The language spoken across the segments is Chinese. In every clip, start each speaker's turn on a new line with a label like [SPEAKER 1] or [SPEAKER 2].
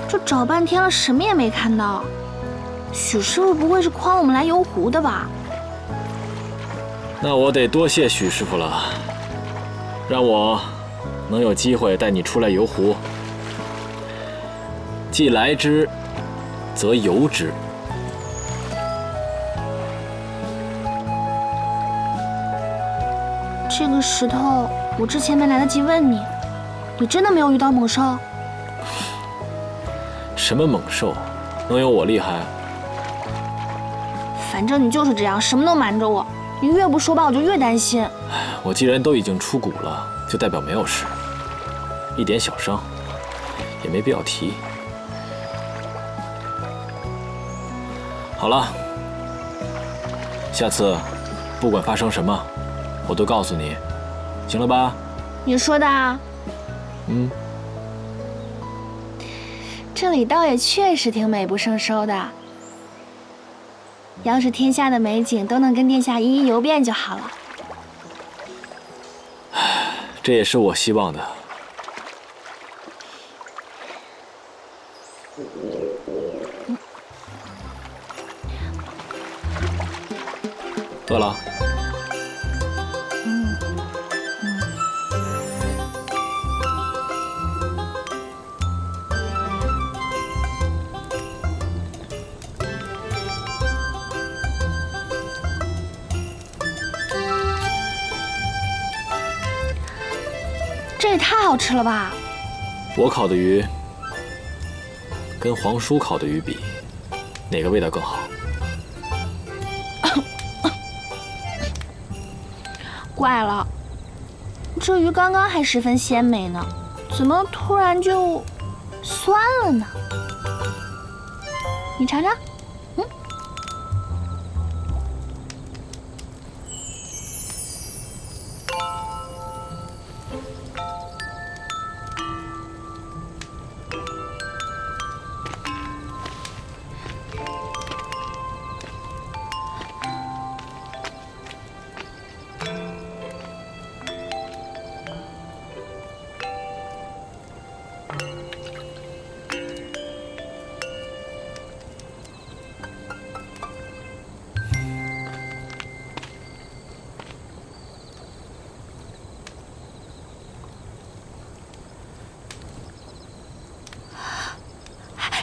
[SPEAKER 1] 这找半天了，什么也没看到。许师傅不会是诓我们来游湖的吧？
[SPEAKER 2] 那我得多谢许师傅了，让我能有机会带你出来游湖。既来之，则游之。
[SPEAKER 1] 这个石头，我之前没来得及问你，你真的没有遇到猛兽？
[SPEAKER 2] 什么猛兽，能有我厉害？
[SPEAKER 1] 反正你就是这样，什么都瞒着我。你越不说吧，我就越担心。
[SPEAKER 2] 我既然都已经出谷了，就代表没有事，一点小伤也没必要提。好了，下次不管发生什么，我都告诉你，行了吧？
[SPEAKER 1] 你说的啊？
[SPEAKER 2] 嗯。
[SPEAKER 1] 这里倒也确实挺美不胜收的。要是天下的美景都能跟殿下一一游遍就好了。
[SPEAKER 2] 这也是我希望的。饿了？
[SPEAKER 1] 这也太好吃了吧！
[SPEAKER 2] 我烤的鱼跟皇叔烤的鱼比，哪个味道更好？
[SPEAKER 1] 怪了，这鱼刚刚还十分鲜美呢，怎么突然就酸了呢？你尝尝，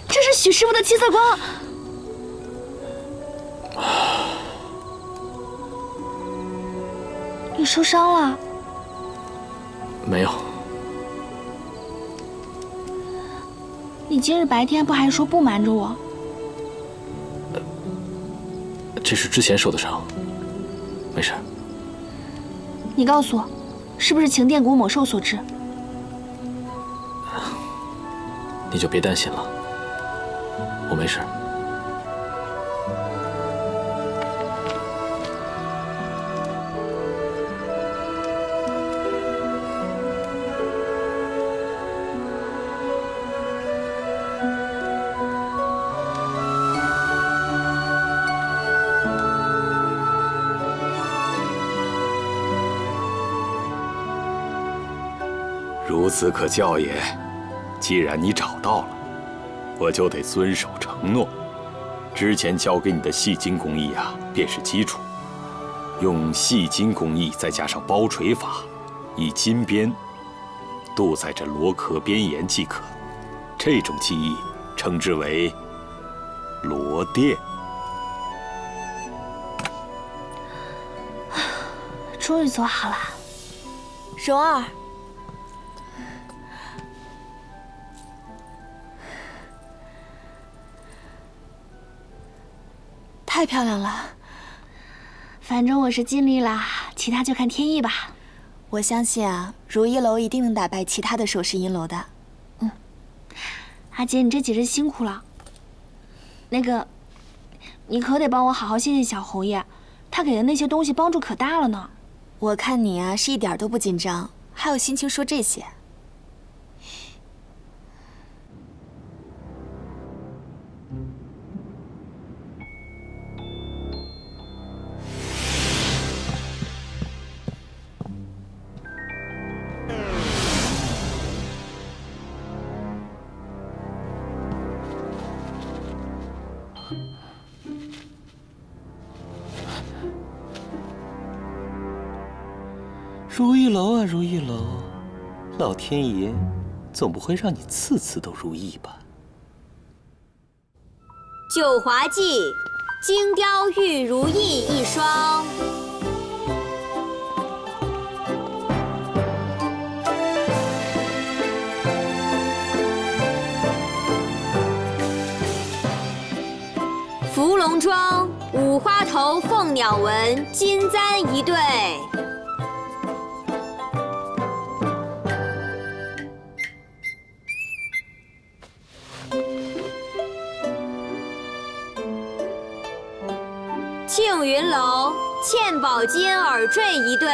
[SPEAKER 1] 这是许师傅的七色光。你受伤了？
[SPEAKER 2] 没有。
[SPEAKER 1] 你今日白天不还说不瞒着我？
[SPEAKER 2] 这是之前受的伤，没事。
[SPEAKER 1] 你告诉我，是不是擎殿谷猛兽所致？
[SPEAKER 2] 你就别担心了，我没事。
[SPEAKER 3] 孺子可教也。既然你找到了，我就得遵守承诺。之前教给你的细筋工艺啊，便是基础。用细筋工艺再加上包锤法，以金边镀在这螺壳边沿即可。这种技艺称之为螺钿。
[SPEAKER 1] 终于做好了。
[SPEAKER 4] 蓉儿，太漂亮了。
[SPEAKER 1] 反正我是尽力啦，其他就看天意吧。
[SPEAKER 4] 我相信啊，如意楼一定能打败其他的首饰银楼的。
[SPEAKER 1] 阿姐，你这几日辛苦了。那个，你可得帮我好好谢谢小侯爷，他给的那些东西帮助可大了呢。
[SPEAKER 4] 我看你啊，是一点都不紧张，还有心情说这些。
[SPEAKER 5] 如意楼啊，如意楼，老天爷总不会让你次次都如意吧？
[SPEAKER 6] 九华记，精雕玉如意一双。芙蓉庄五花头凤鸟纹金簪一对。庆云楼嵌宝金耳坠一对。